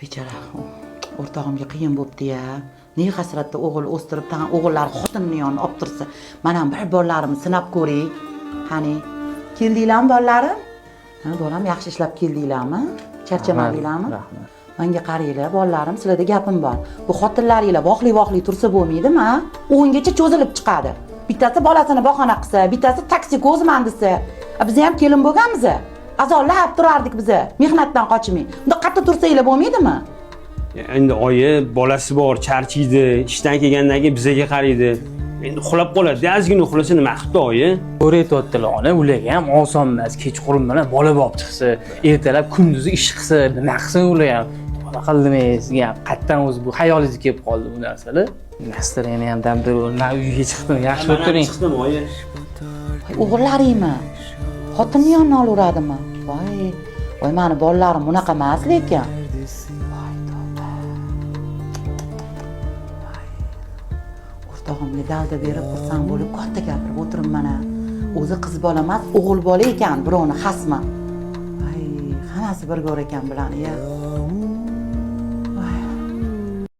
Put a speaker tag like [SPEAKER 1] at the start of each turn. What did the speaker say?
[SPEAKER 1] Bechora, o'rtog'imga qiyin bo'pti-ya. Ne hasratda o'g'il o'stirib, tag'in o'g'illar xotinini yonib olib tursa, mana bir bolalarimni sinab ko'ring. Qani, keldinglarmi bolalarim? Ha, bolam yaxshi ishlab keldinglarmi? Charchamadinglarmi?
[SPEAKER 2] Rahmat.
[SPEAKER 1] Menga qaranglar, bolalarim, sizlarda gapim bor. Bu xotinlaringlar voqli tursa bo'lmaydimi? 10 gacha cho'zilib chiqadi. Bittasi bolasini bahona qilsa, bittasi taksi ko'zman desa. Biz ham kelin bo'lganmiz. Azonlab turardik biz, mehnatdan qochmay. Bunda qatta tursanglar bo'lmaydimi?
[SPEAKER 3] Endi oyi bolasi bor, charchiydi, ishdan kelgandan keyin bizaga qaraydi. Endi uxlab qoladi. Ozgina uxlasa nima qilibdi oyi?
[SPEAKER 2] O'raytyaptilar ona, ularga ham oson emas. Kechqurun bilan bola bo'lib chiqsa, ertalab kunduzi ish qilsa, nima qilsin ular ham? Nima qildim sizga ham qatdan o'zi bu xayolingizga kelib qoldi bu narsalar. Nastirani ham damdir, na uyga chiqdim, yaxshi o'tiring.
[SPEAKER 3] Chiqdim oyi.
[SPEAKER 1] O'g'illaringmi? Xotinni yonidan olaveradimi? Voy, meni bolalarim bunaqa emas lekin. O'rtog'imga dalda berib xursand bo'lib katta gapirib o'tiribman. O'zi qiz bola emas, o'g'il bola ekan, birovni xasma. Hammasi bir go'r ekan bilan, ya.